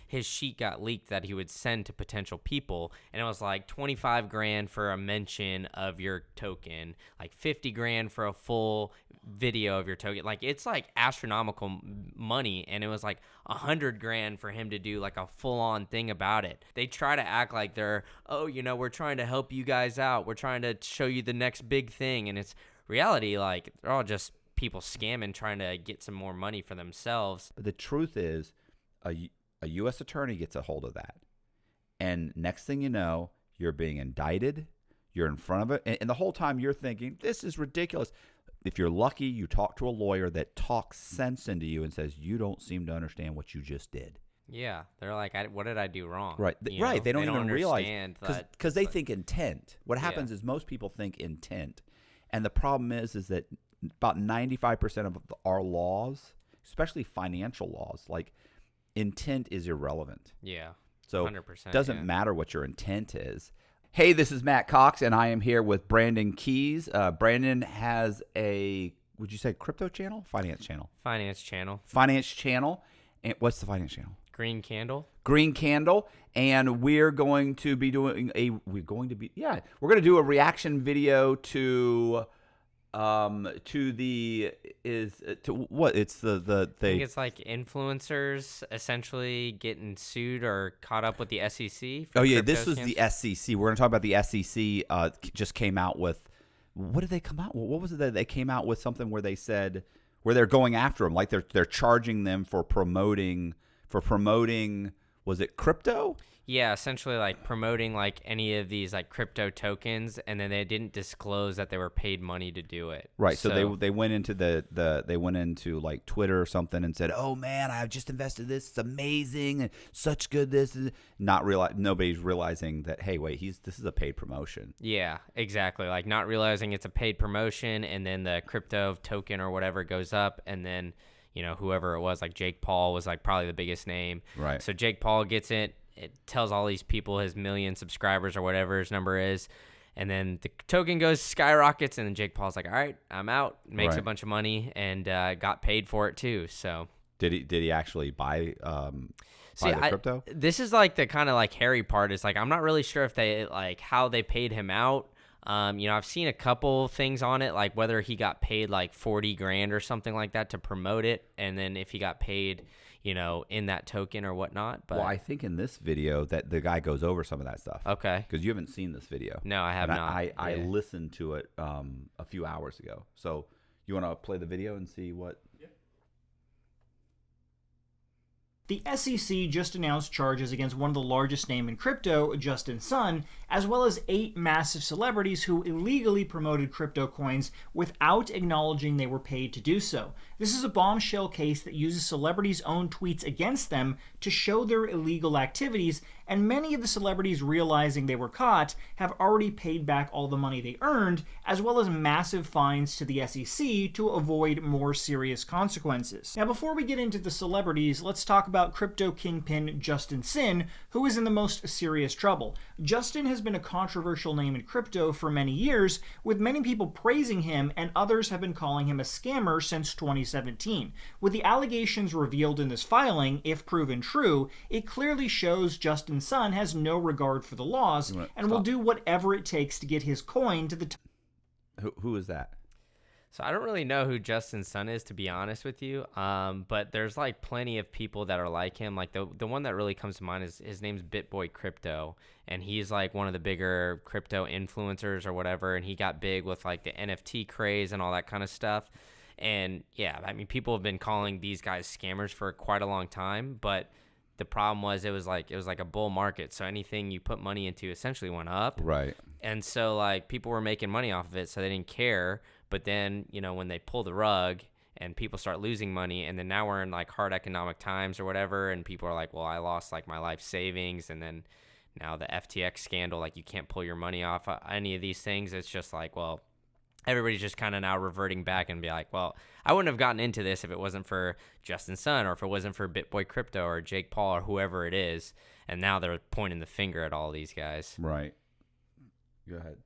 his sheet got leaked that he would send to potential people, and it was like 25 grand for a mention of your token, like 50 grand for a full video of your token. Like, it's like astronomical money, and it was like 100 grand for him to do like a full-on thing about it. They try to act like they're, oh, you know, we're trying to help you guys out, we're trying to show you the next big thing, and it's reality, like, they're all just people scamming, trying to get some more money for themselves. But the truth is, a U.S. attorney gets a hold of that, and next thing you know, you're being indicted, you're in front of it, and the whole time you're thinking, this is ridiculous. If you're lucky, you talk to a lawyer that talks sense into you and says, you don't seem to understand what you just did. Yeah, they're like, what did I do wrong? Right, right. They don't even realize, because they like, think intent. What happens is most people think intent, and the problem is that about 95% of our laws, especially financial laws, like, intent is irrelevant. Yeah, so 100%, it doesn't matter what your intent is. Hey, this is Matt Cox, and I am here with Brandon Keys. Brandon has a, would you say crypto channel? Finance channel. Finance channel. Finance channel. And what's the finance channel? Green Candle. Green Candle. And we're going to be doing we're going to do a reaction video to what? It's the I think it's like influencers essentially getting sued or caught up with the SEC. Oh yeah, this was the SEC. We're going to talk about the SEC. Just came out with, what did they come out with? What was it that they came out with? Something where they said, where they're going after them, like they're charging them for promoting. Was it crypto? Yeah, essentially like promoting like any of these like crypto tokens, and then they didn't disclose that they were paid money to do it. Right. So they went into they went into like Twitter or something and said, "Oh man, I've just invested this. It's amazing and such good this is." Nobody's realizing that, hey, wait, this is a paid promotion. Yeah, exactly. Like not realizing it's a paid promotion, and then the crypto token or whatever goes up, and then, you know, whoever it was, like Jake Paul was like probably the biggest name. Right. So Jake Paul gets it. It tells all these people his million subscribers or whatever his number is, and then the token skyrockets, and then Jake Paul's like, all right, I'm out, makes a bunch of money, and got paid for it too. So did he actually buy the crypto? This is like the kind of like hairy part. Is like, I'm not really sure if they like how they paid him out. You know, I've seen a couple things on it, like whether he got paid like 40 grand or something like that to promote it, and then if he got paid, you know, in that token or whatnot. But well, I think in this video that the guy goes over some of that stuff. Okay. Because you haven't seen this video. No, I have not. I listened to it a few hours ago. So you want to play the video and see what? Yeah. The SEC just announced charges against one of the largest names in crypto, Justin Sun, as well as 8 massive celebrities who illegally promoted crypto coins without acknowledging they were paid to do so. This is a bombshell case that uses celebrities' own tweets against them to show their illegal activities, and many of the celebrities, realizing they were caught, have already paid back all the money they earned, as well as massive fines to the SEC to avoid more serious consequences. Now, before we get into the celebrities, let's talk about crypto kingpin Justin Sin, who is in the most serious trouble. Justin has been a controversial name in crypto for many years, with many people praising him and others have been calling him a scammer since 2017. With the allegations revealed in this filing, if proven true, it clearly shows Justin Sun has no regard for the laws and will do whatever it takes to get his coin to the top. Who is that? So I don't really know who Justin Sun is, to be honest with you. But there's like plenty of people that are like him. Like the one that really comes to mind is his name's BitBoy Crypto, and he's like one of the bigger crypto influencers or whatever. And he got big with like the NFT craze and all that kind of stuff. And yeah, I mean, people have been calling these guys scammers for quite a long time, but the problem was it was like a bull market, so anything you put money into essentially went up. Right. And so like people were making money off of it, so they didn't care. But then, you know, when they pull the rug and people start losing money, and then now we're in like hard economic times or whatever, and people are like, well, I lost like my life savings, and then now the FTX scandal, like you can't pull your money off any of these things. It's just like, well, everybody's just kind of now reverting back and be like, well, I wouldn't have gotten into this if it wasn't for Justin Sun, or if it wasn't for BitBoy Crypto or Jake Paul or whoever it is. And now they're pointing the finger at all these guys. Right. Go ahead.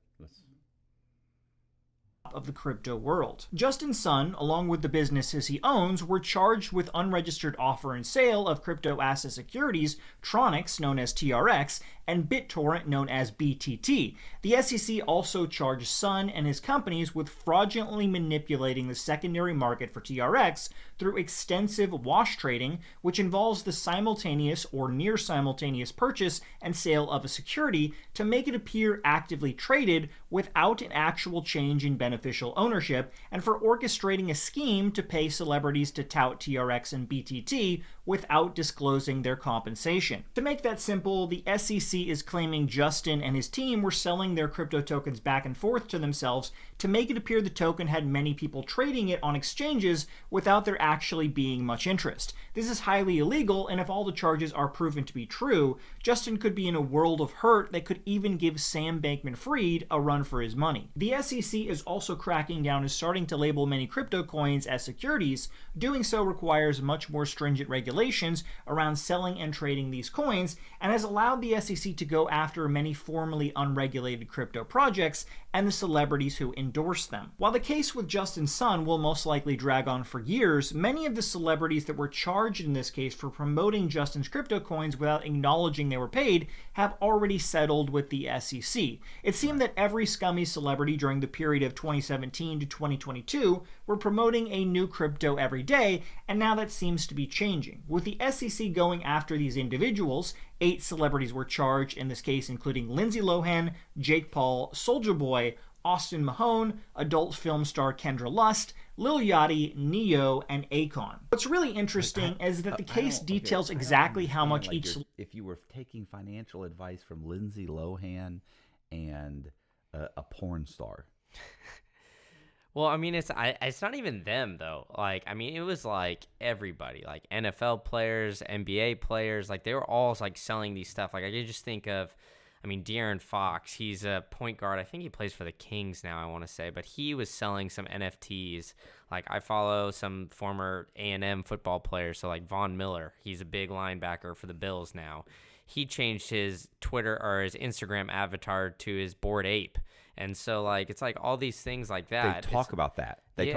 top of the crypto world. Justin Sun, along with the businesses he owns, were charged with unregistered offer and sale of crypto asset securities, Tronix, known as TRX, and BitTorrent, known as BTT. The SEC also charged Sun and his companies with fraudulently manipulating the secondary market for TRX through extensive wash trading, which involves the simultaneous or near simultaneous purchase and sale of a security to make it appear actively traded without an actual change in beneficial ownership, and for orchestrating a scheme to pay celebrities to tout TRX and BTT without disclosing their compensation. To make that simple, the SEC is claiming Justin and his team were selling their crypto tokens back and forth to themselves to make it appear the token had many people trading it on exchanges without there actually being much interest. This is highly illegal, and if all the charges are proven to be true, Justin could be in a world of hurt that could even give Sam Bankman-Fried a run for his money. The SEC is also cracking down and starting to label many crypto coins as securities. Doing so requires much more stringent regulations around selling and trading these coins, and has allowed the SEC to go after many formerly unregulated crypto projects and the celebrities who endorse them. While the case with Justin Sun will most likely drag on for years, many of the celebrities that were charged in this case for promoting Justin's crypto coins without acknowledging they were paid have already settled with the SEC. It seemed that every scummy celebrity during the period of 2017 to 2022 were promoting a new crypto every day, and now that seems to be changing. With the SEC going after these individuals, 8 celebrities were charged in this case, including Lindsay Lohan, Jake Paul, Soulja Boy, Austin Mahone, adult film star Kendra Lust, Lil Yachty, Neo, and Akon. What's really interesting is that the case details exactly how much each... If you were taking financial advice from Lindsay Lohan and a porn star. Well, I mean, it's not even them, though. Like, I mean, it was, like, everybody. Like, NFL players, NBA players. Like, they were all, like, selling these stuff. Like, I could just think of, I mean, De'Aaron Fox. He's a point guard. I think he plays for the Kings now, I want to say. But he was selling some NFTs. Like, I follow some former A&M football players. So, like, Von Miller. He's a big linebacker for the Bills now. He changed his Twitter or his Instagram avatar to his Bored Ape. And so, like, it's like all these things like that. They talk about that. They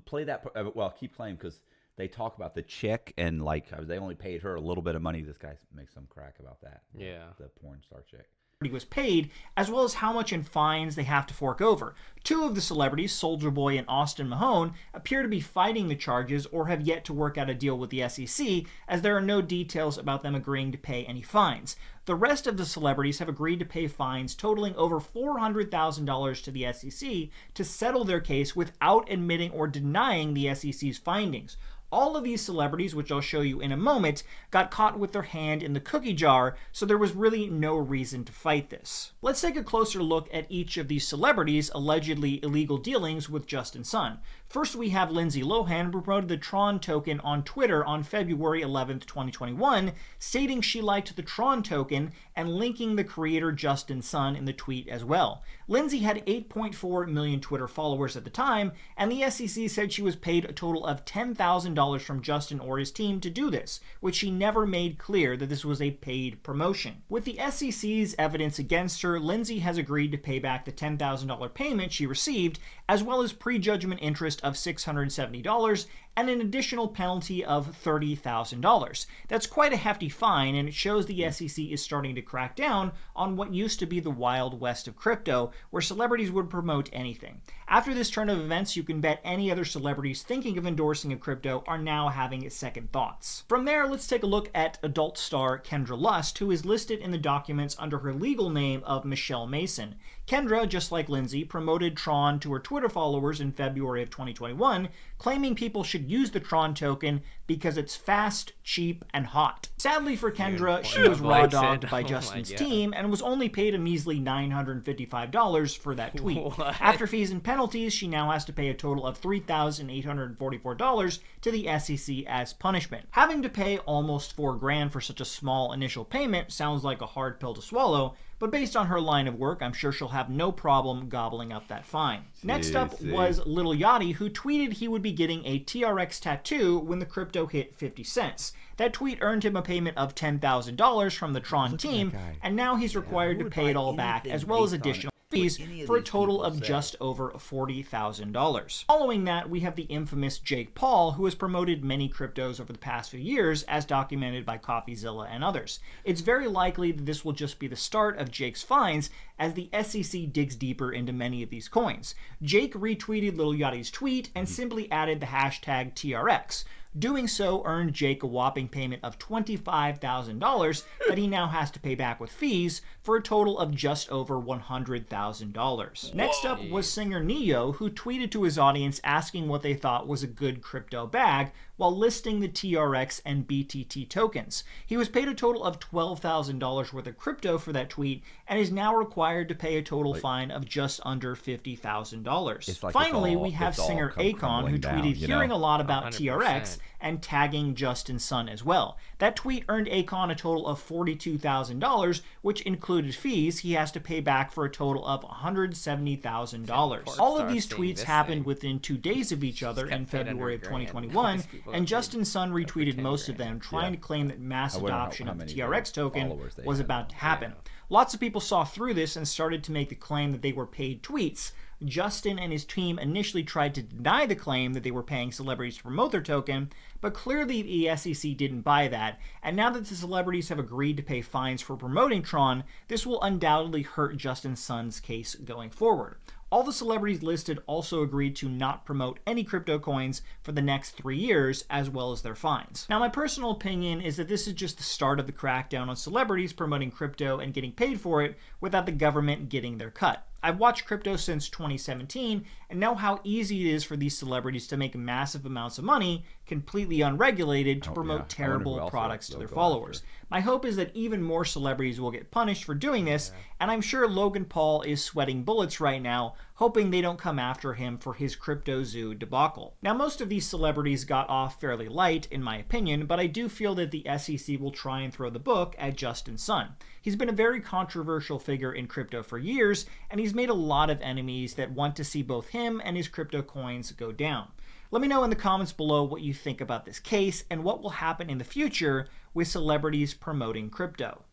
play that. Well, keep playing because they talk about the chick and, like, they only paid her a little bit of money. This guy makes some crack about that. Yeah. The porn star chick. Was paid, as well as how much in fines they have to fork over. 2 of the celebrities, Soulja Boy and Austin Mahone, appear to be fighting the charges or have yet to work out a deal with the SEC, as there are no details about them agreeing to pay any fines. The rest of the celebrities have agreed to pay fines totaling over $400,000 to the SEC to settle their case without admitting or denying the SEC's findings. All of these celebrities, which I'll show you in a moment, got caught with their hand in the cookie jar, so there was really no reason to fight this. Let's take a closer look at each of these celebrities' allegedly illegal dealings with Justin Sun. First, we have Lindsay Lohan, who promoted the Tron token on Twitter on February 11th, 2021, stating she liked the Tron token and linking the creator Justin Sun in the tweet as well. Lindsay had 8.4 million Twitter followers at the time, and the SEC said she was paid a total of $10,000 from Justin or his team to do this, which she never made clear that this was a paid promotion. With the SEC's evidence against her, Lindsay has agreed to pay back the $10,000 payment she received, as well as prejudgment interest of $670 and an additional penalty of $30,000. That's quite a hefty fine, and it shows the SEC is starting to crack down on what used to be the Wild West of crypto, where celebrities would promote anything. After this turn of events, you can bet any other celebrities thinking of endorsing a crypto are now having second thoughts. From there, let's take a look at adult star Kendra Lust, who is listed in the documents under her legal name of Michelle Mason. Kendra, just like Lindsay, promoted Tron to her Twitter followers in February of 2021, claiming people should use the Tron token because it's fast, cheap, and hot. Sadly for Kendra, she was raw-dogged by Justin's team and was only paid a measly $955 for that tweet. What? After fees and penalties, she now has to pay a total of $3,844 to the SEC as punishment. Having to pay almost $4,000 for such a small initial payment sounds like a hard pill to swallow, but based on her line of work, I'm sure she'll have no problem gobbling up that fine. Next up was Lil Yachty, who tweeted he would be getting a TRX tattoo when the crypto hit 50 cents. That tweet earned him a payment of $10,000 from the Tron team, and now he's required to pay it all back, as well as additional... fees for a total of just over $40,000. Following that, we have the infamous Jake Paul, who has promoted many cryptos over the past few years, as documented by CoffeeZilla and others. It's very likely that this will just be the start of Jake's fines as the SEC digs deeper into many of these coins. Jake retweeted Lil Yachty's tweet and simply added the hashtag TRX. Doing so earned Jake a whopping payment of $25,000 that he now has to pay back with fees for a total of just over $100,000. Next up was singer Neo, who tweeted to his audience asking what they thought was a good crypto bag while listing the TRX and BTT tokens. He was paid a total of $12,000 worth of crypto for that tweet and is now required to pay a total fine of just under $50,000. Finally, we have singer Akon, who tweeted hearing a lot about 100%. TRX and tagging Justin Sun as well. That tweet earned Akon a total of $42,000, which included fees he has to pay back for a total of $170,000. All of these tweets happened within 2 days of each other in February of 2021, and Justin Sun retweeted most of them, trying to claim that mass adoption of the TRX token was about to happen. Lots of people saw through this and started to make the claim that they were paid tweets. Justin and his team initially tried to deny the claim that they were paying celebrities to promote their token, but clearly the SEC didn't buy that, and now that the celebrities have agreed to pay fines for promoting Tron, this will undoubtedly hurt Justin Sun's case going forward. All the celebrities listed also agreed to not promote any crypto coins for the next 3 years, as well as their fines. Now, my personal opinion is that this is just the start of the crackdown on celebrities promoting crypto and getting paid for it without the government getting their cut. I've watched crypto since 2017 and know how easy it is for these celebrities to make massive amounts of money, completely unregulated, to promote terrible products to their followers. My hope is that even more celebrities will get punished for doing this, and I'm sure Logan Paul is sweating bullets right now, hoping they don't come after him for his Crypto Zoo debacle. Now, most of these celebrities got off fairly light, in my opinion, but I do feel that the SEC will try and throw the book at Justin Sun. He's been a very controversial figure in crypto for years, and he's made a lot of enemies that want to see both him and his crypto coins go down. Let me know in the comments below what you think about this case and what will happen in the future with celebrities promoting crypto.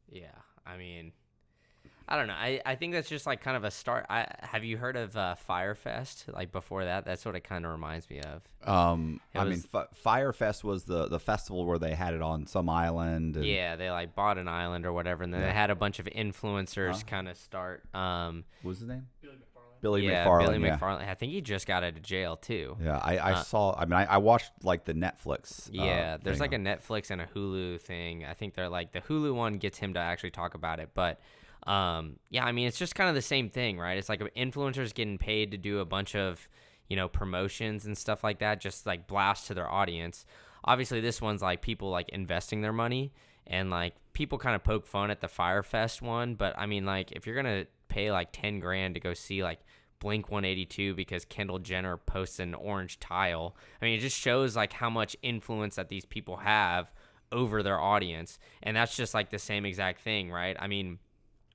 Yeah, I mean, I don't know. I think that's just like kind of a start. Have you heard of Firefest? Like before that, that's what it kind of reminds me of. Firefest was the festival where they had it on some island. And... Yeah, they like bought an island or whatever, and then they had a bunch of influencers kind of start. What was his name? Billy McFarland. I think he just got out of jail too. Yeah, I saw. I mean, I watched like the Netflix. Yeah, there's like a Netflix and a Hulu thing. I think they're like the Hulu one gets him to actually talk about it, but yeah, I mean, it's just kind of the same thing, right? It's like influencers getting paid to do a bunch of, promotions and stuff like that, just like blast to their audience. Obviously, this one's like people like investing their money, and like people kind of poke fun at the Firefest one, but I mean, like if you're gonna pay like 10 grand to go see like Blink 182 because Kendall Jenner posts an orange tile, I mean, it just shows like how much influence that these people have over their audience, and that's just like the same exact thing, right? I mean,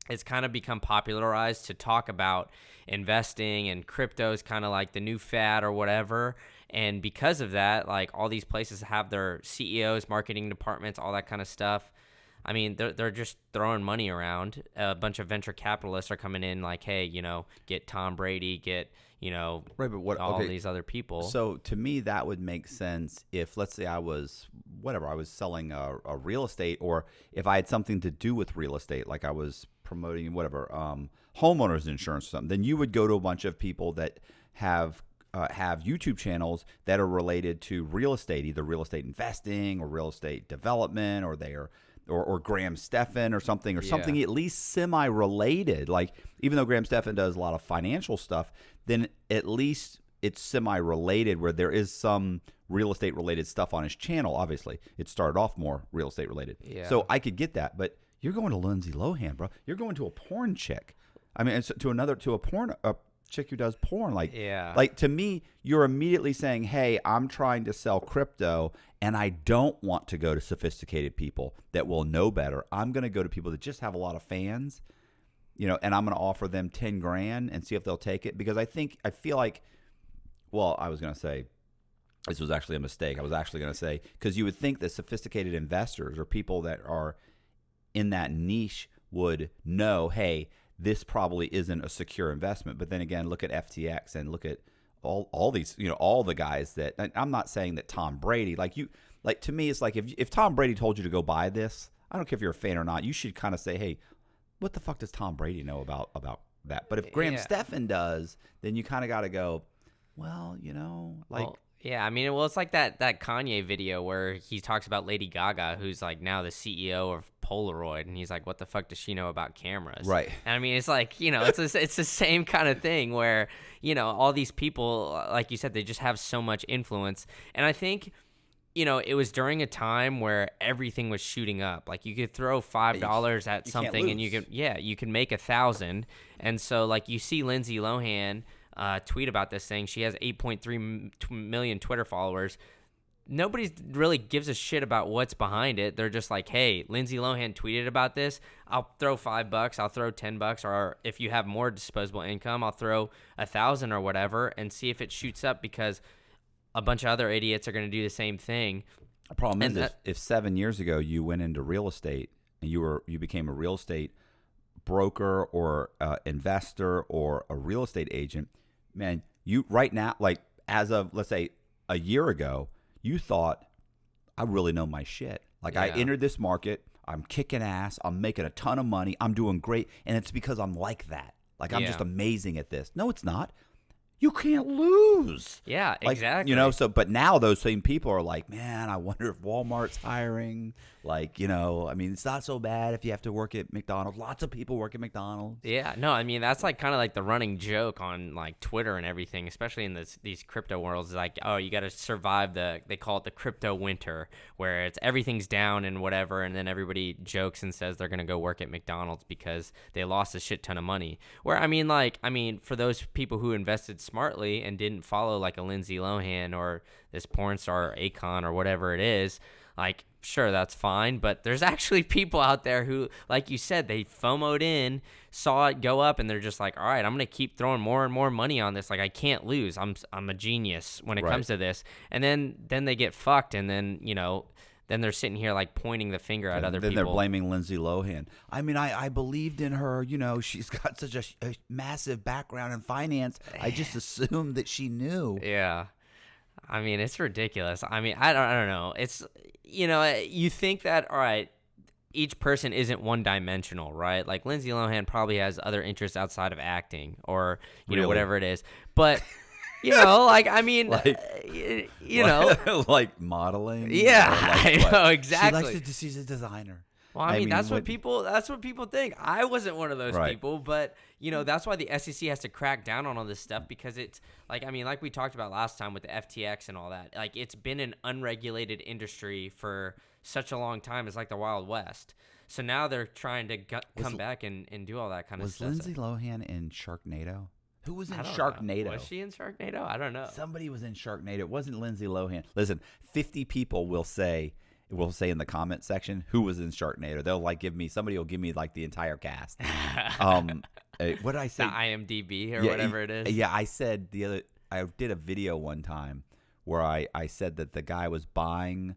it's kind of become popularized to talk about investing, and crypto is kind of like the new fad or whatever. And because of that, like all these places have their CEOs, marketing departments, all that kind of stuff. I mean, they're just throwing money around. A bunch of venture capitalists are coming in like, hey, get Tom Brady, get, right, but all these other people. So to me, that would make sense if, let's say I was selling a real estate, or if I had something to do with real estate, like I was promoting homeowners insurance or something, then you would go to a bunch of people that have YouTube channels that are related to real estate, either real estate investing or real estate development, or Graham Stephan or something at least semi-related. Like, even though Graham Stephan does a lot of financial stuff, then at least it's semi-related where there is some real estate related stuff on his channel. Obviously, it started off more real estate related. Yeah. So I could get that, but you're going to Lindsay Lohan, bro. You're going to a porn chick. I mean, to a chick who does porn. Like to me, you're immediately saying, hey, I'm trying to sell crypto, and I don't want to go to sophisticated people that will know better. I'm going to go to people that just have a lot of fans, and I'm going to offer them 10 grand and see if they'll take it. Because I feel like, I was going to say, this was actually a mistake. I was actually going to say, because you would think that sophisticated investors or people that are in that niche would know, hey, this probably isn't a secure investment. But then again, look at FTX and look at all these, all the guys that, and I'm not saying that Tom Brady, like to me, it's like if Tom Brady told you to go buy this, I don't care if you're a fan or not, you should kind of say, hey, what the fuck does Tom Brady know about that? But if Graham Stephan does, then you kind of got to go, well, yeah, I mean, it's like that Kanye video where he talks about Lady Gaga, who's like now the CEO of Polaroid, and he's like, what the fuck does she know about cameras? Right. And I mean, it's like, it's the same kind of thing where, all these people, like you said, they just have so much influence. And I think, it was during a time where everything was shooting up. Like you could throw $5 at something and you can make 1,000. And so like you see Lindsay Lohan tweet about this thing. She has 8.3 million Twitter followers. Nobody really gives a shit about what's behind it. They're just like, hey, Lindsay Lohan tweeted about this. I'll throw $5. I'll throw $10. Or if you have more disposable income, I'll throw 1,000 or whatever and see if it shoots up, because a bunch of other idiots are going to do the same thing. The problem is if 7 years ago you went into real estate and you became a real estate broker or investor or a real estate agent, man, you right now, like as of, let's say, a year ago, you thought, I really know my shit. Like I entered this market, I'm kicking ass, I'm making a ton of money, I'm doing great, and it's because I'm like that. Like I'm just amazing at this. No, it's not. You can't lose. Yeah, like, exactly. But now those same people are like, man, I wonder if Walmart's hiring. Like, I mean, it's not so bad if you have to work at McDonald's. Lots of people work at McDonald's. Yeah, no, I mean, that's like kind of like the running joke on like Twitter and everything, especially in these crypto worlds. Like, oh, you got to survive they call it the crypto winter, where everything's down and whatever, and then everybody jokes and says they're going to go work at McDonald's because they lost a shit ton of money. Where, I mean, for those people who invested smartly and didn't follow like a Lindsay Lohan or this porn star or Akon or whatever it is, like, sure, that's fine, but there's actually people out there who, like you said, they FOMO'd in, saw it go up, and they're just like, all right, I'm going to keep throwing more and more money on this. Like, I can't lose. I'm a genius when it comes to this. And then they get fucked, and then, then they're sitting here like pointing the finger at other people. Then they're blaming Lindsay Lohan. I mean, I believed in her. She's got such a massive background in finance. I just assumed that she knew. Yeah. I mean, it's ridiculous. I mean, I don't know. It's, you think that, all right, each person isn't one-dimensional, right? Like Lindsay Lohan probably has other interests outside of acting or, whatever it is. But, like, I mean, like modeling. Yeah, like I know, exactly. She likes she's a designer. Well, I mean, that's what people think. I wasn't one of those people, but that's why the SEC has to crack down on all this stuff, because it's like, I mean, like we talked about last time with the FTX and all that. Like, it's been an unregulated industry for such a long time. It's like the Wild West. So now they're trying to come back and do all that kind of stuff. Was Lindsay Lohan in Sharknado? Who was in Sharknado? Was she in Sharknado? I don't know. Somebody was in Sharknado. It wasn't Lindsay Lohan. Listen, 50 people will say in the comment section who was in Sharknado. They'll somebody will give me like the entire cast. What did I say? The IMDb or whatever it is. Yeah, I said I did a video one time where I said that the guy was buying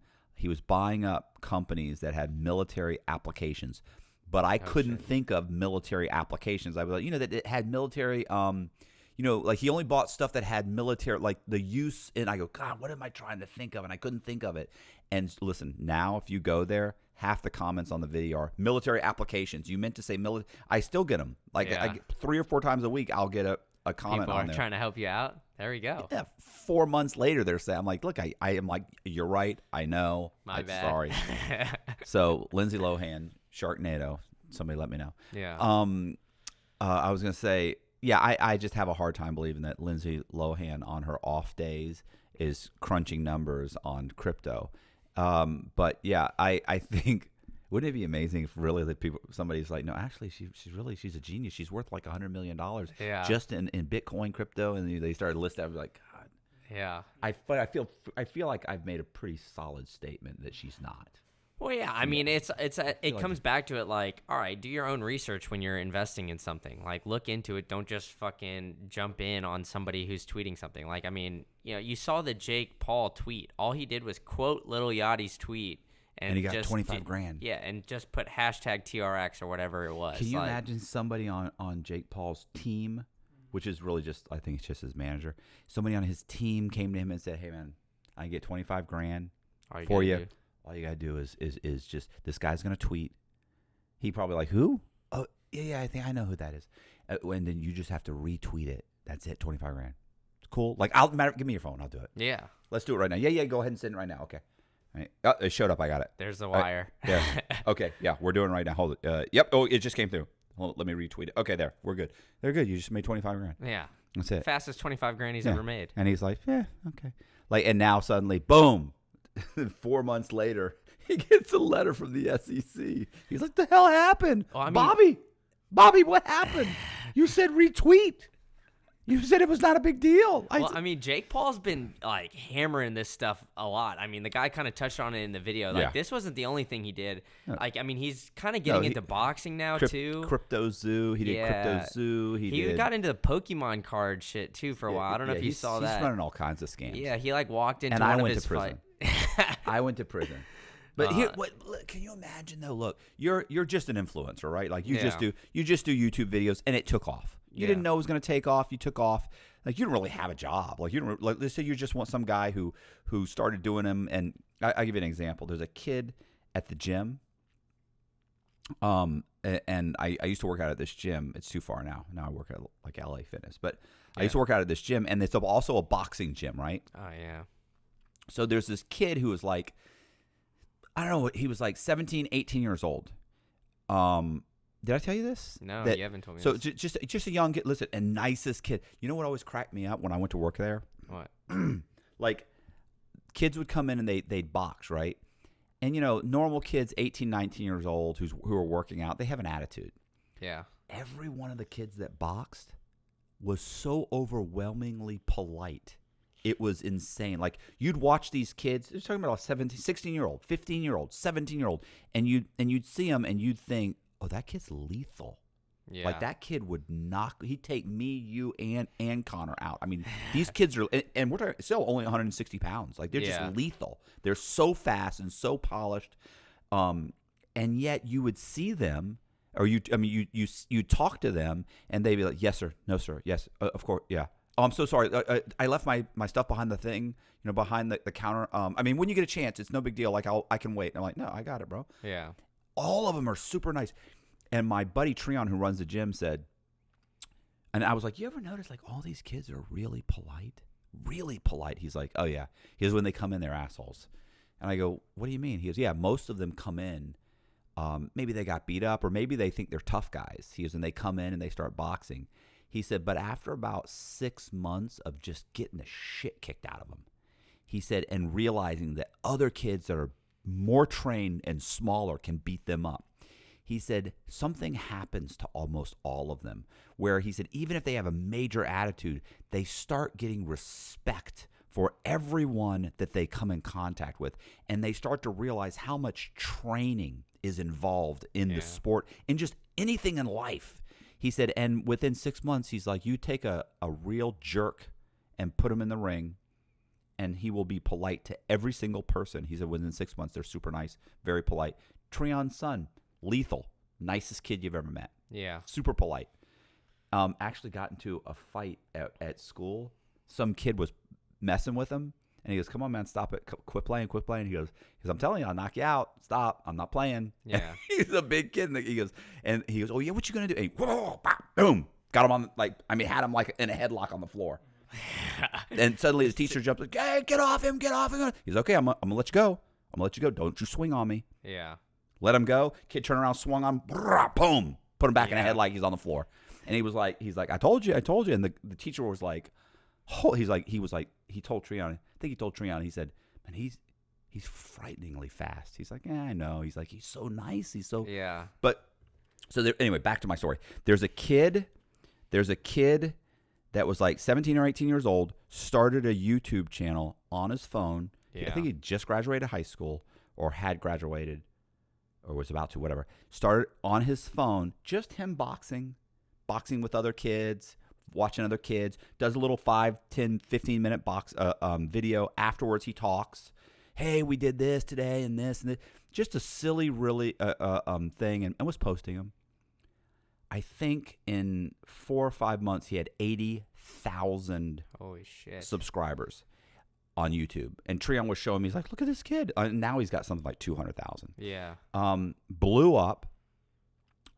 up companies that had military applications, but I couldn't think of military applications. I was like, that it had military, like he only bought stuff that had military, like the use. And I go, God, what am I trying to think of? And I couldn't think of it. And listen, now if you go there, half the comments on the video are military applications. You meant to say military. I still get them. Like I get 3 or 4 times a week, I'll get a comment People on are there. Trying to help you out. There we go. Yeah, 4 months later, they're saying, I'm like, look, I am like, you're right. I know. My bad. Sorry. So Lindsay Lohan, Sharknado. Somebody let me know. Yeah. I was going to say, yeah, I just have a hard time believing that Lindsay Lohan on her off days is crunching numbers on crypto. But yeah, I think, wouldn't it be amazing if really somebody's like, no, actually she's a genius. She's worth like $100 million just in Bitcoin crypto. And they started listing, I was like, God. Yeah. I feel like I've made a pretty solid statement that she's not. Well, yeah, I mean, it comes back to it like, all right, do your own research when you're investing in something. Like, look into it. Don't just fucking jump in on somebody who's tweeting something. Like, I mean, you saw the Jake Paul tweet. All he did was quote Lil Yachty's tweet And he got 25 grand. Yeah, and just put hashtag TRX or whatever it was. Can you imagine somebody on Jake Paul's team, which is really just, I think it's just his manager. Somebody on his team came to him and said, "Hey man, I can get 25 grand for you. All you gotta do is just, this guy's gonna tweet." He probably like, who? Oh yeah, I think I know who that is. And then you just have to retweet it. That's it, 25 grand. It's cool. Like, give me your phone, I'll do it. Yeah. Let's do it right now. Yeah, go ahead and send it right now. Okay. All right. Oh, it showed up. I got it. There's the wire. Yeah. Okay. Yeah, we're doing it right now. Hold it. Yep. Oh, it just came through. Hold it. Let me retweet it. Okay, there. We're good. They're good. You just made 25 grand. Yeah. That's it. Fastest 25 grand he's ever made. And he's like, yeah, okay. Like, and now suddenly, boom, 4 months later, he gets a letter from the SEC. He's like, the hell happened? Well, I mean, Bobby, what happened? You said retweet. You said it was not a big deal. Well, I mean, Jake Paul's been, like, hammering this stuff a lot. I mean, the guy kind of touched on it in the video. Like, this wasn't the only thing he did. Like, I mean, he's kind of getting into boxing now, too. Crypto Zoo. He did Crypto Zoo. He got into the Pokemon card shit, too, for a while. I don't know if you saw that. He's running all kinds of scams. Yeah, he, like, walked into one of his fights. I went to prison. But here, can you imagine though? Look, you're just an influencer, right? Like you just do YouTube videos, and it took off. You didn't know it was going to take off. You took off. Like you don't really have a job. Like you don't like. Let's say you just want some guy who started doing them. And I'll give you an example. There's a kid at the gym. And I used to work out at this gym. It's too far now. Now I work at like LA Fitness, but I used to work out at this gym, and it's also a boxing gym, right? Oh yeah. So there's this kid who was like, I don't know, he was like 17, 18 years old. Did I tell you this? No, you haven't told me so this. just a young kid, listen, and nicest kid. You know what always cracked me up when I went to work there? What? Like, kids would come in and they'd box, right? And, you know, normal kids, 18, 19 years old, who are working out, they have an attitude. Yeah. Every one of the kids that boxed was so overwhelmingly polite. It was insane. Like, you'd watch these kids, they're talking about a 17, 16-year-old, 15-year-old, 17-year-old, and you'd see them and you'd think, oh, that kid's lethal. Yeah. Like, that kid would he'd take me, you, and Connor out. I mean, these kids are, and we're talking, still only 160 pounds. Like, they're just lethal. They're so fast and so polished. And yet you would see them, or you talk to them, and they'd be like, yes, sir, no, sir, yes, of course, yeah. Oh, I'm so sorry. I left my stuff behind the thing, behind the counter. I mean, when you get a chance, it's no big deal. Like, I can wait. And I'm like, no, I got it, bro. Yeah. All of them are super nice. And my buddy Treon, who runs the gym, said, and I was like, you ever notice, like, all these kids are really polite? Really polite. He's like, oh, yeah. He goes, when they come in, they're assholes. And I go, what do you mean? He goes, yeah, most of them come in. Maybe they got beat up, or maybe they think they're tough guys. He goes, and they come in and they start boxing. He said, but after about 6 months of just getting the shit kicked out of them, he said, and realizing that other kids that are more trained and smaller can beat them up, he said something happens to almost all of them, where he said even if they have a major attitude, they start getting respect for everyone that they come in contact with, and they start to realize how much training is involved in the sport and just anything in life. He said, and within 6 months, he's like, you take a real jerk and put him in the ring, and he will be polite to every single person. He said within 6 months, they're super nice, very polite. Treon's son, lethal, nicest kid you've ever met. Yeah. Super polite. Actually got into a fight at school. Some kid was messing with him, and he goes, come on, man, stop it. Quit playing. He goes, I'm telling you, I'll knock you out. Stop. I'm not playing. Yeah. He's a big kid. And he goes, oh, yeah, what you going to do? And he, whoa, boom. Got him on, had him like in a headlock on the floor. And suddenly his teacher jumps like, hey, get off him. He's okay, I'm going to let you go. Don't you swing on me. Yeah. Let him go. Kid turned around, swung on him, boom. Put him back in a headlock. He's on the floor. And he's like, I told you. And the teacher was like, oh, he told Treon, I think he told Treon, he said, man, he's frighteningly fast. He's like, yeah, I know. He's like, he's so nice. He's so. Yeah. But, so anyway, back to my story. There's a kid that was like 17 or 18 years old, started a YouTube channel on his phone. Yeah. I think he just graduated high school or had graduated or was about to, whatever. Started on his phone, just him boxing with other kids, watching other kids, does a little 5, 10, 15-minute box video. Afterwards, he talks. hey, we did this today and this and this. Just a silly, really thing, and was posting them. I think in 4 or 5 months, he had 80,000 Holy shit. subscribers on YouTube. And Treon was showing me, he's like, look at this kid. Now he's got something like 200,000. Yeah. Blew up.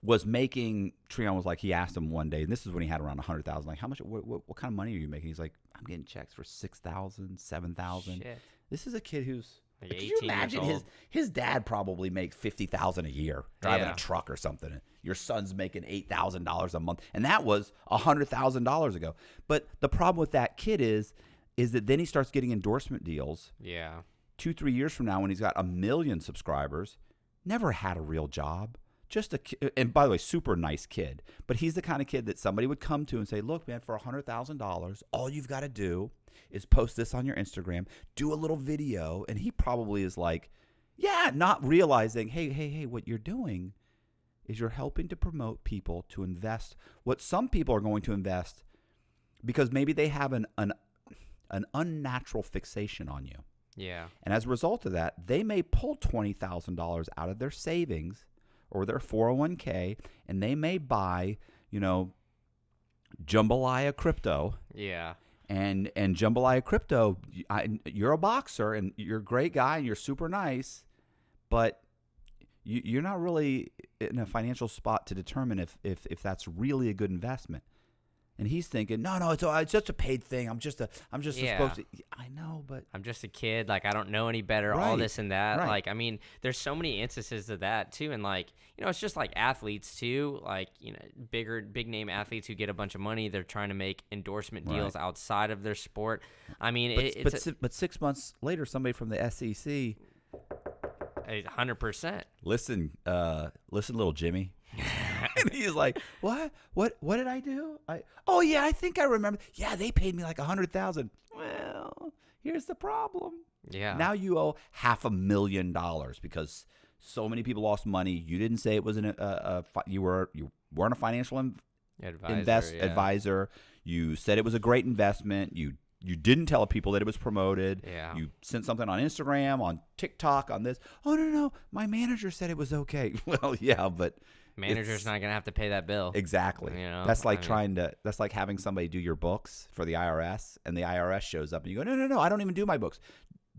Was making, Treon was like, he asked him one day, and this is when he had around 100,000, like, how much, what kind of money are you making? He's like, I'm getting checks for 6,000, 7,000. Shit. This is a kid who's, Like could 18 you imagine years old. his dad probably makes 50,000 a year driving Yeah. a truck or something. Your son's making $8,000 a month, and that was $100,000 ago. But the problem with that kid is that then he starts getting endorsement deals. Yeah. 2-3 years from now, when he's got 1 million subscribers, never had a real job. Just and by the way, super nice kid. But he's the kind of kid that somebody would come to and say, look, man, for $100,000, all you've got to do is post this on your Instagram, do a little video. And he probably is like, yeah, not realizing, hey, what you're doing is you're helping to promote people to invest what some people are going to invest because maybe they have an unnatural fixation on you. Yeah. And as a result of that, they may pull $20,000 out of their savings or their 401k, and they may buy, jambalaya crypto. Yeah. And jambalaya crypto, you're a boxer, and you're a great guy, and you're super nice, but you're not really in a financial spot to determine if that's really a good investment. And he's thinking, no, it's just a paid thing. I'm just supposed to. I know, but I'm just a kid. Like, I don't know any better. All Right, this and that. right. Like, I mean, there's so many instances of that too. And like, it's just like athletes too. Like, big name athletes who get a bunch of money. They're trying to make endorsement deals outside of their sport. I mean, but 6 months later, somebody from the SEC, 100%. listen, little Jimmy. And he's like, what did I do? I think I remember. Yeah, they paid me like 100,000. Well, here's the problem. Yeah. Now you owe $500,000 because so many people lost money. You didn't say it was you weren't a financial advisor. You said it was a great investment. You didn't tell people that it was promoted. Yeah. You sent something on Instagram, on TikTok, on this. Oh, no. My manager said it was okay. Well, yeah, but Manager's not going to have to pay that bill. exactly. That's like that's like having somebody do your books for the IRS, and the IRS shows up and you go, no, I don't even do my books.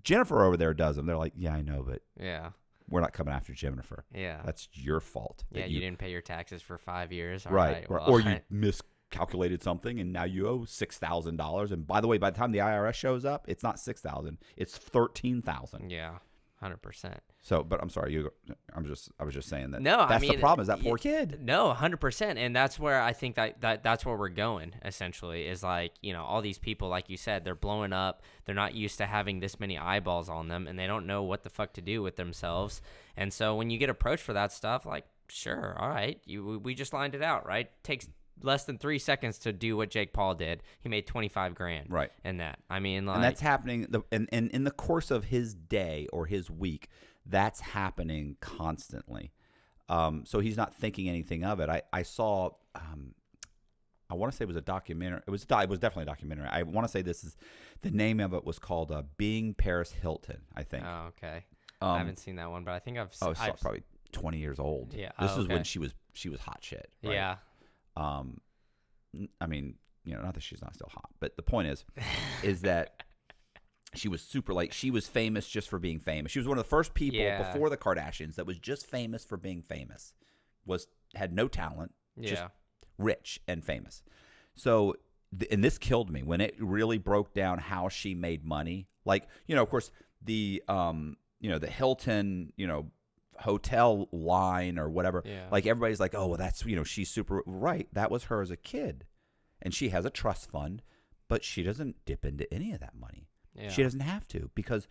Jennifer over there does them. They're like, yeah, I know, but Yeah. we're not coming after Jennifer. Yeah. That's your fault. Yeah, that you didn't pay your taxes for 5 years. All Right. well, Or you miscalculated something and now you owe $6,000. And by the way, by the time the IRS shows up, it's not $6,000, it's $13,000. Yeah. 100%. So, but I'm sorry, I was just saying that. No, that's the problem. Is that poor kid? No, 100%, and that's where I think that's where we're going. Essentially, is like all these people, like you said, they're blowing up. They're not used to having this many eyeballs on them, and they don't know what the fuck to do with themselves. And so when you get approached for that stuff, like, sure, all right, we just lined it out, right? Takes less than 3 seconds to do what Jake Paul did. He made $25,000, right? And that, I mean, like, and that's happening. And in the course of his day or his week, that's happening constantly. So he's not thinking anything of it. I saw. I want to say it was a documentary. It was definitely a documentary. I want to say the name of it was called "Being Paris Hilton." I think. Oh, okay. I haven't seen that one, but I think I've. It's probably 20 years old. Yeah. This is okay. when she was hot shit. Right? Yeah. I mean, not that she's not still hot, but the point is that she was super, like, she was famous just for being famous. She was one of the first people before the Kardashians that was just famous for being famous. Had no talent, just rich and famous. So, and this killed me when it really broke down how she made money. Like, of course, the Hilton, hotel line or whatever. Yeah. Like, everybody's like, oh, well, that's, she's super right. That was her as a kid. And she has a trust fund, but she doesn't dip into any of that money. Yeah. She doesn't have to, because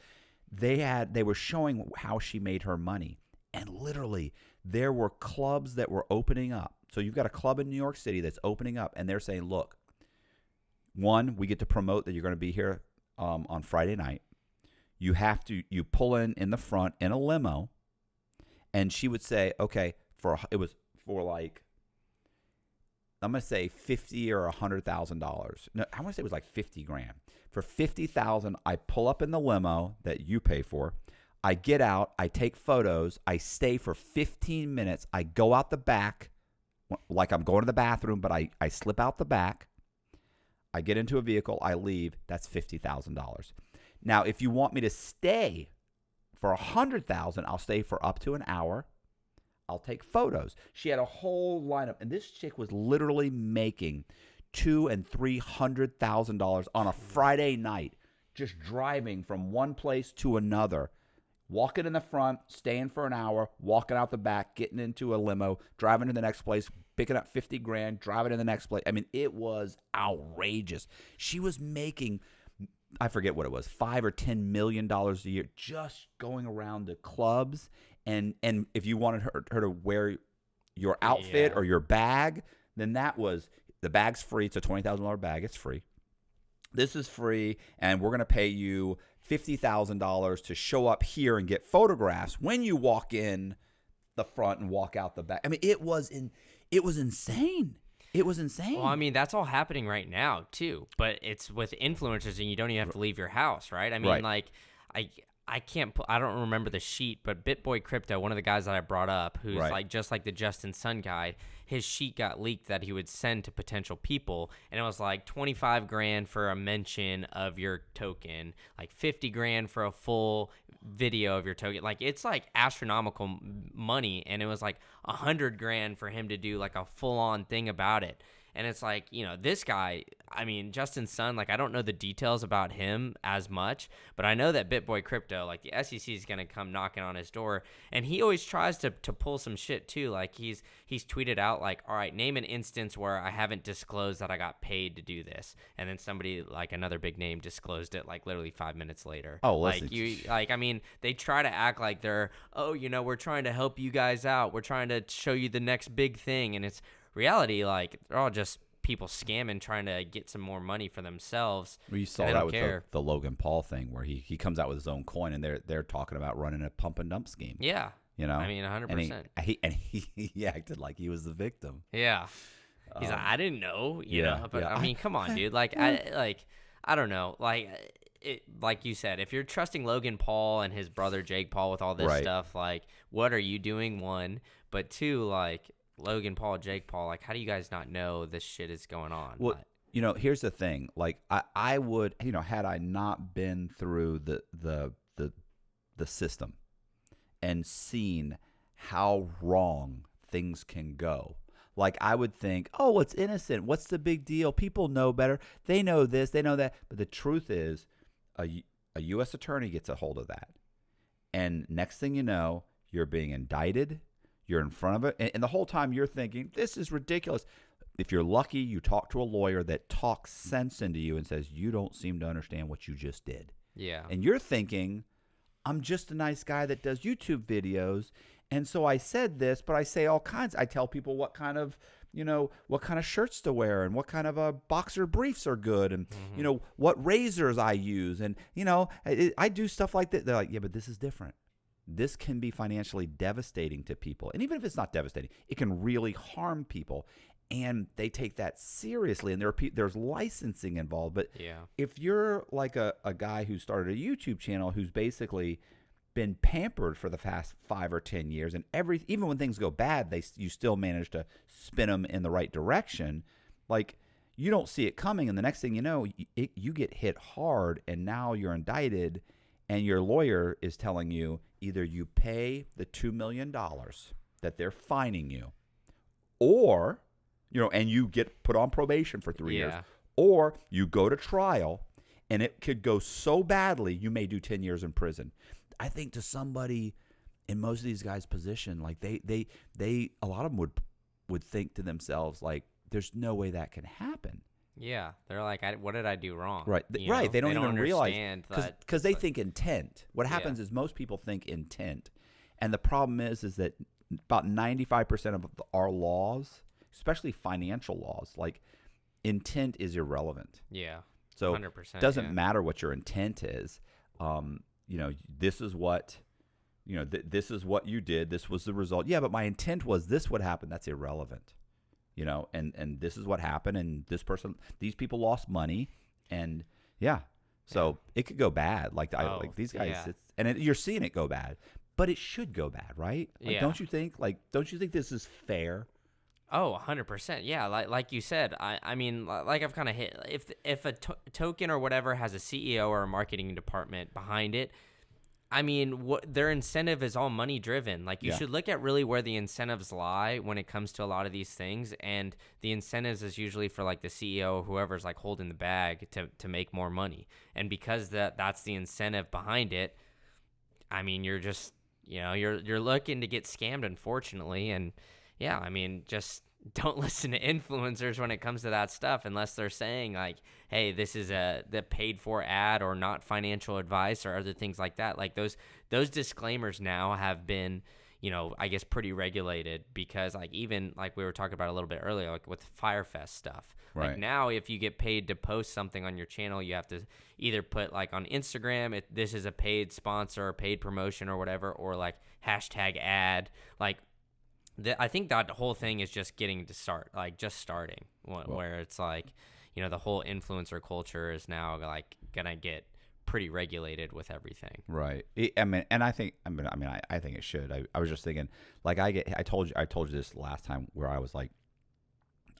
they were showing how she made her money. And literally, there were clubs that were opening up. So you've got a club in New York City that's opening up, and they're saying, look, one, we get to promote that you're going to be here on Friday night. You pull in the front in a limo. And she would say, okay, it was for like I'm gonna say $50,000 or $100,000. No, I want to say it was like 50 grand. For 50,000, I pull up in the limo that you pay for. I get out, I take photos, I stay for 15 minutes. I go out the back, like I'm going to the bathroom, but I slip out the back. I get into a vehicle, I leave. That's $50,000. Now, if you want me to stay for 100,000, I'll stay for up to an hour. I'll take photos. She had a whole lineup, and this chick was literally making $200,000 and $300,000 on a Friday night, just driving from one place to another, walking in the front, staying for an hour, walking out the back, getting into a limo, driving to the next place, picking up 50 grand, driving to the next place. I mean, it was outrageous. She was making, I forget what it was, $5 or $10 million a year, just going around to clubs. And if you wanted her to wear your outfit or your bag, then that was, the bag's free. It's a $20,000 bag. It's free. This is free, and we're going to pay you $50,000 to show up here and get photographs when you walk in the front and walk out the back. I mean, it was insane. It was insane. Well, I mean, that's all happening right now, too. But it's with influencers, and you don't even have to leave your house, right? I mean, like, I can't – I don't remember the sheet, but BitBoy Crypto, one of the guys that I brought up, who's like just like the Justin Sun guy, his sheet got leaked that he would send to potential people, and it was like 25 grand for a mention of your token, like 50 grand for a full video of your token. Like, it's like astronomical money, and it was like 100 grand for him to do like a full-on thing about it. And it's like, you know, this guy, I mean, Justin Sun, like, I don't know the details about him as much, but I know that BitBoy Crypto, like, the SEC is going to come knocking on his door. And he always tries to pull some shit, too. Like, he's tweeted out, like, all right, name an instance where I haven't disclosed that I got paid to do this. And then somebody, like, another big name disclosed it, like, literally 5 minutes later. Oh, listen. I mean, they try to act like they're, oh, you know, we're trying to help you guys out. We're trying to show you the next big thing. And it's reality, like, they're all just people scamming, trying to get some more money for themselves. Well, you saw that with the Logan Paul thing, where he comes out with his own coin, and they're talking about running a pump and dump scheme. Yeah, you know, I mean, 100%. And he acted like he was the victim. Yeah, he's like, I didn't know, you know. But I mean, come on, dude. Like, I don't know, like you said, if you're trusting Logan Paul and his brother Jake Paul with all this stuff, like, what are you doing? One, but two, like, Logan Paul, Jake Paul, like, how do you guys not know this shit is going on? Well, you know, here's the thing. Like, I would, you know, had I not been through the system and seen how wrong things can go, like, I would think, oh, it's innocent. What's the big deal? People know better. They know this. They know that. But the truth is, a U.S. attorney gets a hold of that. And next thing you know, you're being indicted. You're in front of it. And the whole time you're thinking, this is ridiculous. If you're lucky, you talk to a lawyer that talks sense into you and says, you don't seem to understand what you just did. Yeah. And you're thinking, I'm just a nice guy that does YouTube videos. And so I said this, but I say all kinds. I tell people what kind of shirts to wear and what kind of boxer briefs are good and, you know, what razors I use. And, you know, I do stuff like that. They're like, yeah, but this is different. This can be financially devastating to people. And even if it's not devastating, it can really harm people. And they take that seriously. And there's licensing involved. But if you're like a guy who started a YouTube channel who's basically been pampered for the past 5 or 10 years, and even when things go bad, you still manage to spin them in the right direction, like, you don't see it coming. And the next thing you know, you get hit hard, and now you're indicted. And your lawyer is telling you either you pay the $2 million that they're fining you, or, you know, and you get put on probation for 3 years, or you go to trial, and it could go so badly you may do 10 years in prison. I think to somebody in most of these guys' position, like they a lot of them would think to themselves, like, there's no way that can happen. Yeah, they're like, what did I do wrong? Right, right. They don't even realize, because they think intent. What happens is most people think intent, and the problem is that about 95% of our laws, especially financial laws, like, intent is irrelevant. Yeah, so 100%. It doesn't matter what your intent is. You know, this is what, you know, this is what you did. This was the result. Yeah, but my intent was this would happen. That's irrelevant. you know, and this is what happened, and these people lost money, and so it could go bad. Like like these guys, you're seeing it go bad, but it should go bad, right? Like, don't you think? Like, don't you think this is fair? Oh, 100%. Yeah, like you said, I mean, like I've kind of hit, if a token or whatever has a CEO or a marketing department behind it, I mean, their incentive is all money driven. Like, you should look at really where the incentives lie when it comes to a lot of these things, and the incentives is usually for like the CEO or whoever's like holding the bag to make more money. And because that's the incentive behind it, I mean, you're just, you know, you're looking to get scammed, unfortunately. And yeah, I mean, just don't listen to influencers when it comes to that stuff unless they're saying like, hey, this is the paid for ad or not financial advice or other things like that. Like those disclaimers now have been, you know, I guess pretty regulated, because like even like we were talking about a little bit earlier, like with Firefest stuff. Right. Like now if you get paid to post something on your channel, you have to either put like on Instagram, this is a paid sponsor or paid promotion or whatever, or like hashtag ad. Like I think that whole thing is just getting to start, like just starting, where it's like, you know, the whole influencer culture is now like gonna get pretty regulated with everything. Right. I mean, and I think it should. I was just thinking, like, I told you this last time, where I was like,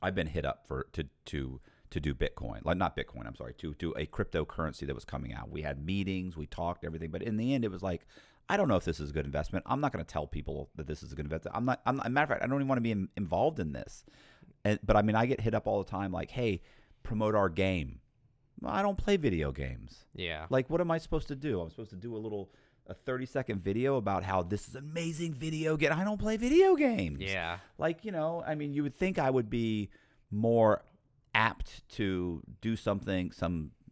I've been hit up to do Bitcoin, like not Bitcoin, I'm sorry, to do a cryptocurrency that was coming out. We had meetings, we talked everything, but in the end, it was like, I don't know if this is a good investment. I'm not going to tell people that this is a good investment. I'm a matter of fact, I don't even want to be involved in this. But I mean, I get hit up all the time like, hey, promote our game. Well, I don't play video games. Yeah. Like, what am I supposed to do? I'm supposed to do a 30-second video about how this is an amazing video game. I don't play video games. Yeah. Like, you know, I mean, you would think I would be more apt to do something,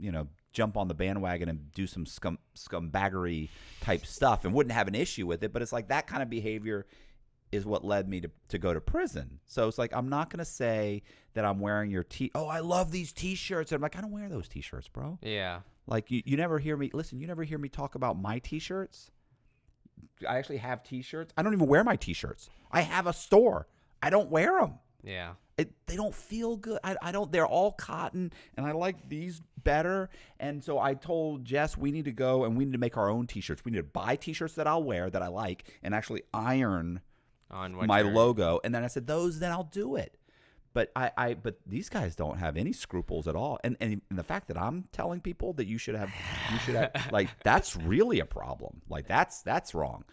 you know, jump on the bandwagon and do some scumbaggery type stuff and wouldn't have an issue with it. But it's like that kind of behavior is what led me to go to prison. So it's like, I'm not going to say that I'm wearing your I love these T-shirts. And I'm like, I don't wear those T-shirts, bro. Yeah. Like, you never hear me, listen, you never hear me talk about my T-shirts. I actually have T-shirts. I don't even wear my T-shirts. I have a store. I don't wear them. Yeah. They don't feel good. I don't. They're all cotton, and I like these better. And so I told Jess, we need to go and we need to make our own T-shirts. We need to buy T-shirts that I'll wear, that I like, and actually iron on my logo. And then I said, then I'll do it. But but these guys don't have any scruples at all. And the fact that I'm telling people that you should have like, that's really a problem. Like, that's wrong.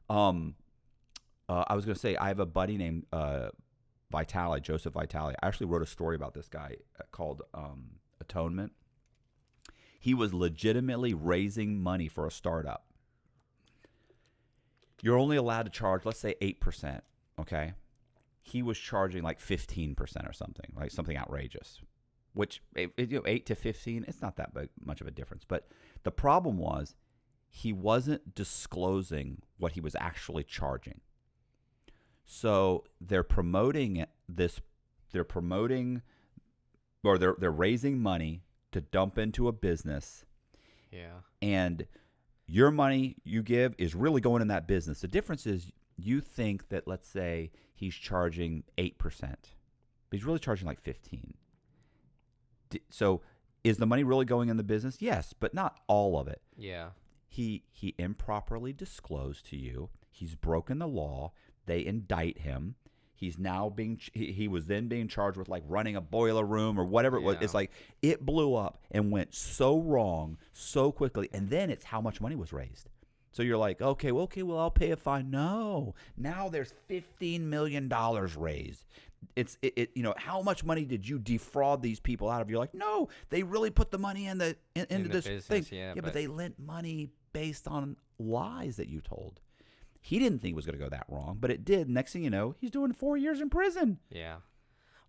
I was gonna say, I have a buddy named Joseph Vitale. I actually wrote a story about this guy called Atonement. He was legitimately raising money for a startup. You're only allowed to charge, let's say, 8%, okay? He was charging like 15% or something, like something outrageous, which, 8 to 15, it's not that much of a difference. But the problem was he wasn't disclosing what he was actually charging. So they're promoting this. They're raising money to dump into a business. Yeah. And your money you give is really going in that business. The difference is you think that, let's say, he's charging 8%, but he's really charging like 15. So is the money really going in the business? Yes, but not all of it. Yeah. He improperly disclosed to you. He's broken the law. They indict him. He's now he was then being charged with like running a boiler room or whatever it was. It's like it blew up and went so wrong so quickly. And then it's how much money was raised. So you're like, okay, well, I'll pay a fine. No, now there's $15 million raised. It's how much money did you defraud these people out of? You're like, no, they really put the money into this business, thing. Yeah, but they lent money based on lies that you told. He didn't think it was going to go that wrong, but it did. Next thing you know, he's doing 4 years in prison. Yeah.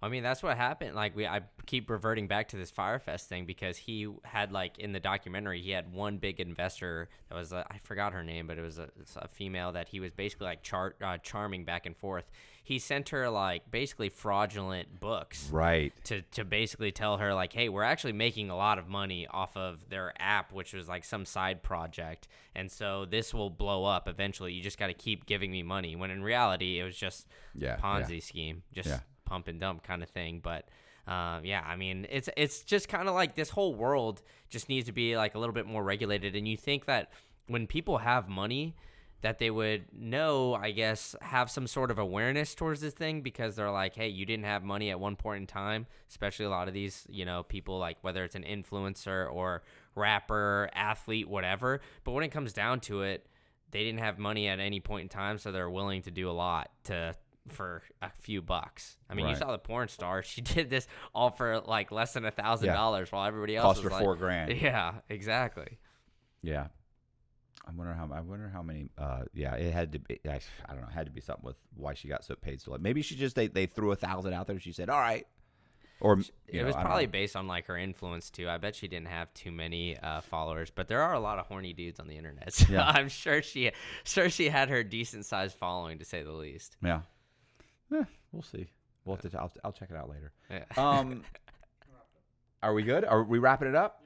I mean, that's what happened. Like, I keep reverting back to this Firefest thing because he had, like, in the documentary, he had one big investor that was, I forgot her name, but it was a female that he was basically, like, charming back and forth. He sent her, like, basically fraudulent books. Right. To basically tell her, like, hey, we're actually making a lot of money off of their app, which was, like, some side project. And so this will blow up eventually. You just got to keep giving me money. When in reality, it was just Ponzi scheme. pump and dump kind of thing. But yeah, I mean, it's just kind of like this whole world just needs to be like a little bit more regulated. And you think that when people have money, that they would know, I guess, have some sort of awareness towards this thing, because they're like, hey, you didn't have money at one point in time, especially a lot of these, you know, people, like whether it's an influencer or rapper, athlete, whatever. But when it comes down to it, they didn't have money at any point in time, so they're willing to do a lot for a few bucks. I mean, you saw the porn star. She did this all for like less than $1,000 while everybody else cost was her like, $4,000. Yeah, exactly. Yeah. I wonder how many. Yeah, it had to be. I don't know. It had to be something with why she got so paid so. Maybe she just they threw 1,000 out there. And she said, "All right." Or it was probably based on like her influence too. I bet she didn't have too many followers, but there are a lot of horny dudes on the internet. So yeah. I'm sure she had her decent sized following, to say the least. Yeah. We'll see. We'll have to. I'll check it out later. Yeah. Are we good? Are we wrapping it up?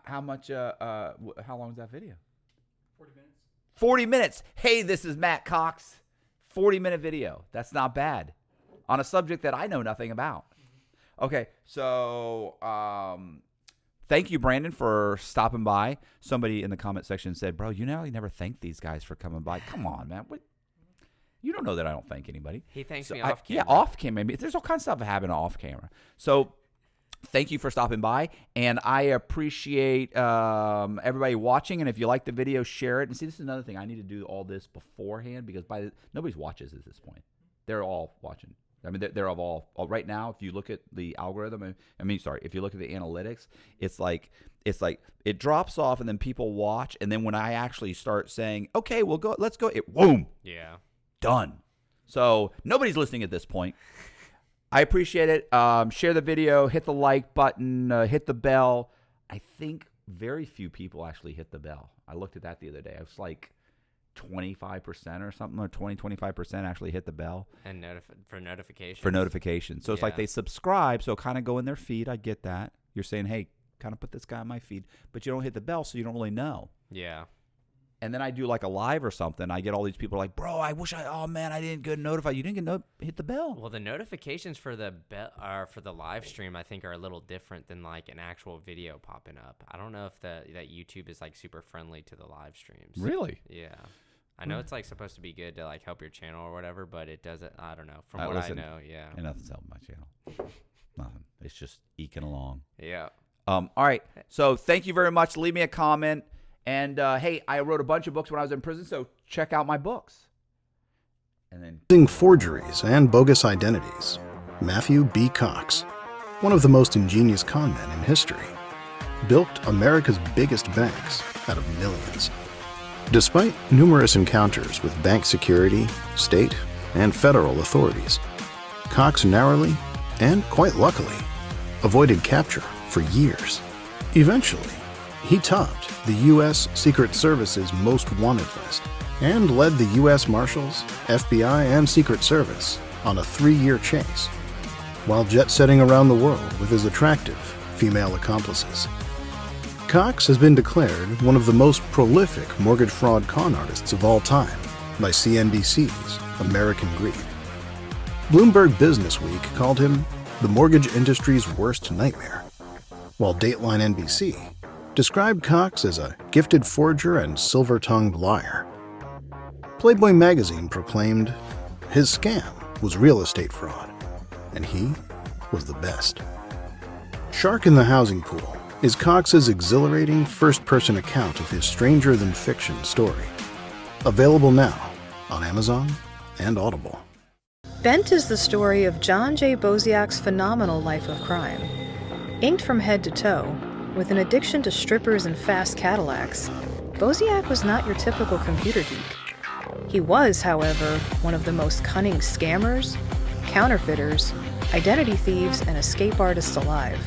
How much? How long is that video? 40 minutes. 40 minutes. Hey, this is Matt Cox. 40-minute video. That's not bad on a subject that I know nothing about. Okay, so thank you, Brandon, for stopping by. Somebody in the comment section said, "Bro, you never thank these guys for coming by." Come on, man. What? You don't know that I don't thank anybody. He thanks me off camera. Yeah, off camera. There's all kinds of stuff happening off camera. So. Thank you for stopping by, and I appreciate everybody watching. And if you like the video, share it. And see, this is another thing. I need to do all this beforehand, because nobody watches at this point. They're all watching. I mean, they're all right now. If you look at the algorithm, if you look at the analytics, it's like it drops off, and then people watch, and then when I actually start saying, "Okay, we'll go, let's go," it boom, yeah, done. So nobody's listening at this point. I appreciate it. Share the video, hit the like button, hit the bell. I think very few people actually hit the bell. I looked at that the other day. It was like 25% or something, or 25% actually hit the bell. And for notifications. For notifications. So it's like they subscribe, so kind of go in their feed. I get that. You're saying, hey, kind of put this guy on my feed, but you don't hit the bell, so you don't really know. Yeah. And then I do like a live or something. I get all these people like, bro, I didn't get notified. You didn't hit the bell. Well, the notifications for the live stream, I think, are a little different than like an actual video popping up. I don't know if that YouTube is like super friendly to the live streams. Really? Yeah. I know it's like supposed to be good to like help your channel or whatever, but it doesn't. I don't know. From what I know, yeah. And nothing's helping my channel. Nothing. It's just eking along. Yeah. All right. So thank you very much. Leave me a comment. And, hey, I wrote a bunch of books when I was in prison, so check out my books. And then using forgeries and bogus identities, Matthew B. Cox, one of the most ingenious con men in history, built America's biggest banks out of millions. Despite numerous encounters with bank security, state, and federal authorities, Cox narrowly, and quite luckily, avoided capture for years. Eventually, he topped the U.S. Secret Service's most wanted list and led the U.S. Marshals, FBI, and Secret Service on a 3-year chase, while jet-setting around the world with his attractive female accomplices. Cox has been declared one of the most prolific mortgage fraud con artists of all time by CNBC's American Greed. Bloomberg Businessweek called him the mortgage industry's worst nightmare, while Dateline NBC described Cox as a gifted forger and silver-tongued liar. Playboy magazine proclaimed his scam was real estate fraud, and he was the best. Shark in the Housing Pool is Cox's exhilarating first-person account of his stranger-than-fiction story. Available now on Amazon and Audible. Bent is the story of John J. Boziak's phenomenal life of crime. Inked from head to toe, with an addiction to strippers and fast Cadillacs, Boziak was not your typical computer geek. He was, however, one of the most cunning scammers, counterfeiters, identity thieves, and escape artists alive,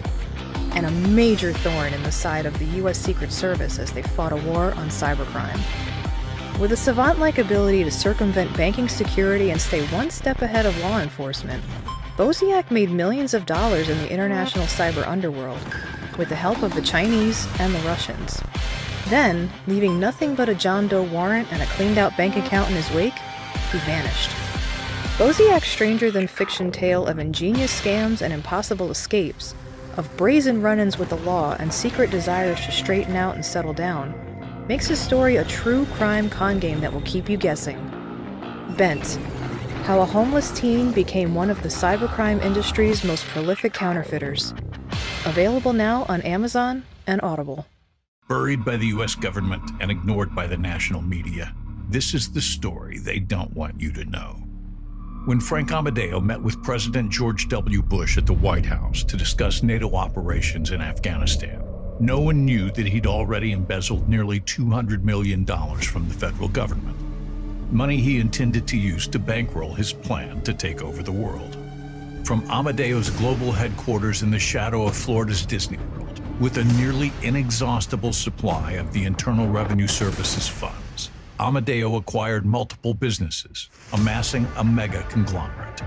and a major thorn in the side of the U.S. Secret Service as they fought a war on cybercrime. With a savant-like ability to circumvent banking security and stay one step ahead of law enforcement, Boziak made millions of dollars in the international cyber underworld, with the help of the Chinese and the Russians. Then, leaving nothing but a John Doe warrant and a cleaned-out bank account in his wake, he vanished. Boziak's stranger-than-fiction tale of ingenious scams and impossible escapes, of brazen run-ins with the law and secret desires to straighten out and settle down, makes his story a true crime con game that will keep you guessing. Bent: How a Homeless Teen Became One of the Cybercrime Industry's Most Prolific Counterfeiters. Available now on Amazon and Audible. Buried by the U.S. government and ignored by the national media, this is the story they don't want you to know. When Frank Amadeo met with President George W. Bush at the White House to discuss NATO operations in Afghanistan, no one knew that he'd already embezzled nearly $200 million from the federal government. Money he intended to use to bankroll his plan to take over the world. From Amadeo's global headquarters in the shadow of Florida's Disney World, with a nearly inexhaustible supply of the Internal Revenue Service's funds, Amadeo acquired multiple businesses, amassing a mega conglomerate.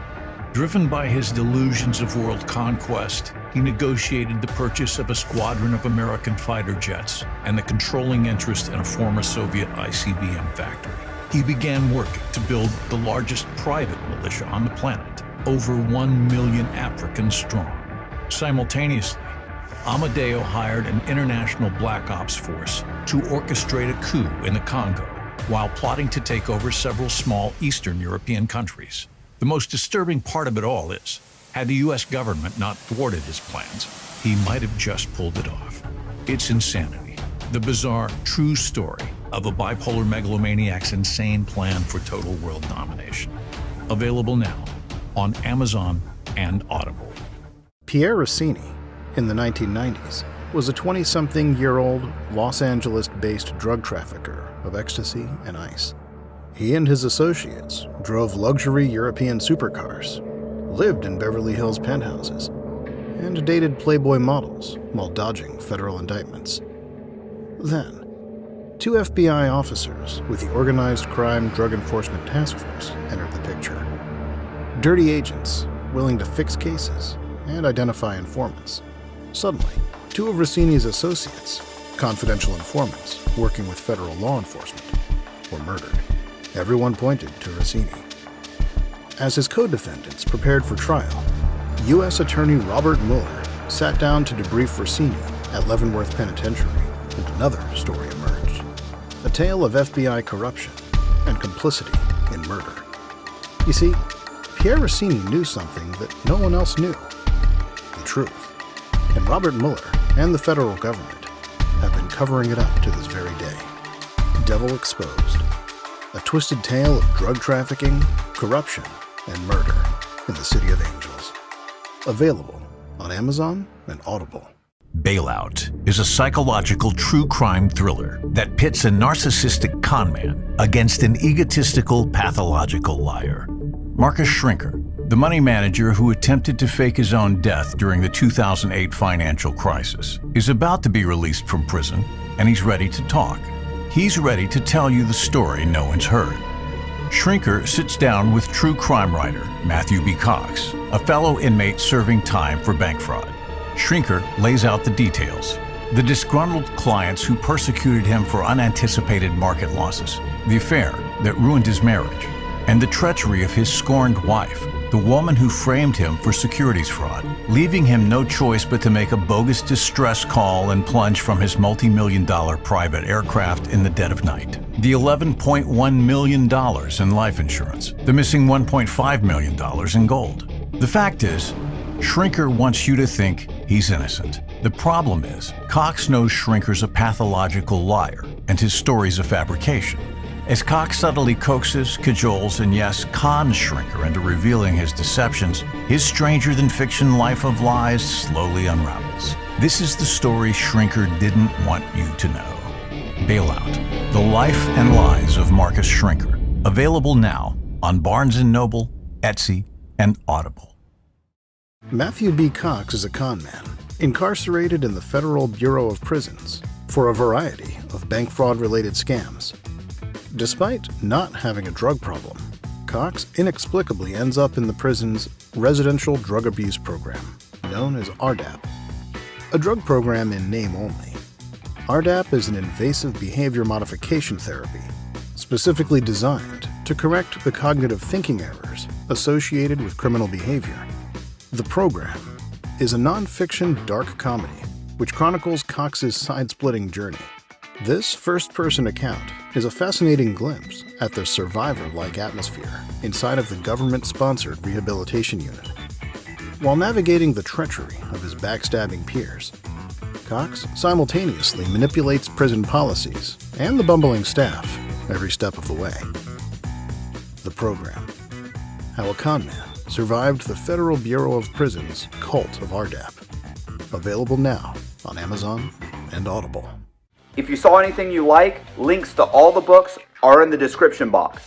Driven by his delusions of world conquest, he negotiated the purchase of a squadron of American fighter jets and the controlling interest in a former Soviet ICBM factory. He began working to build the largest private militia on the planet, over 1 million Africans strong. Simultaneously, Amadeo hired an international black ops force to orchestrate a coup in the Congo, while plotting to take over several small Eastern European countries. The most disturbing part of it all is, had the U.S. government not thwarted his plans, he might have just pulled it off. It's insanity, the bizarre, true story of a bipolar megalomaniac's insane plan for total world domination. Available now on Amazon and Audible. Pierre Rossini, in the 1990s, was a 20-something-year-old Los Angeles-based drug trafficker of ecstasy and ice. He and his associates drove luxury European supercars, lived in Beverly Hills penthouses, and dated Playboy models while dodging federal indictments. Then, 2 FBI officers with the Organized Crime Drug Enforcement Task Force entered the picture. Dirty agents willing to fix cases and identify informants. Suddenly, 2 of Rossini's associates, confidential informants working with federal law enforcement, were murdered. Everyone pointed to Rossini. As his co-defendants prepared for trial, U.S. Attorney Robert Mueller sat down to debrief Rossini at Leavenworth Penitentiary, and another story emerged. A tale of FBI corruption and complicity in murder. You see, Pierre Rossini knew something that no one else knew. The truth. And Robert Mueller and the federal government have been covering it up to this very day. Devil Exposed. A twisted tale of drug trafficking, corruption, and murder in the City of Angels. Available on Amazon and Audible. Bailout is a psychological true crime thriller that pits a narcissistic conman against an egotistical, pathological liar. Marcus Schrinker, the money manager who attempted to fake his own death during the 2008 financial crisis, is about to be released from prison, and he's ready to talk. He's ready to tell you the story no one's heard. Schrinker sits down with true crime writer Matthew B. Cox, a fellow inmate serving time for bank fraud. Schrinker lays out the details. The disgruntled clients who persecuted him for unanticipated market losses, the affair that ruined his marriage, and the treachery of his scorned wife, the woman who framed him for securities fraud, leaving him no choice but to make a bogus distress call and plunge from his multi-million-dollar private aircraft in the dead of night. The $11.1 million in life insurance, the missing $1.5 million in gold. The fact is, Schrinker wants you to think he's innocent. The problem is, Cox knows Schrinker's a pathological liar, and his story's a fabrication. As Cox subtly coaxes, cajoles, and yes, cons Schrinker into revealing his deceptions, his stranger-than-fiction life of lies slowly unravels. This is the story Schrinker didn't want you to know. Bailout: The Life and Lies of Marcus Schrinker. Available now on Barnes & Noble, Etsy, and Audible. Matthew B. Cox is a con man, incarcerated in the Federal Bureau of Prisons for a variety of bank fraud-related scams. Despite not having a drug problem, Cox inexplicably ends up in the prison's Residential Drug Abuse Program, known as RDAP. A drug program in name only. RDAP is an invasive behavior modification therapy specifically designed to to correct the cognitive thinking errors associated with criminal behavior. The Program is a non-fiction dark comedy which chronicles Cox's side-splitting journey. This first-person account is a fascinating glimpse at the survivor-like atmosphere inside of the government-sponsored rehabilitation unit. While navigating the treachery of his backstabbing peers, Cox simultaneously manipulates prison policies and the bumbling staff every step of the way. The Program: How a Conman Survived the Federal Bureau of Prisons' Cult of RDAP. Available now on Amazon and Audible. If you saw anything you like, links to all the books are in the description box.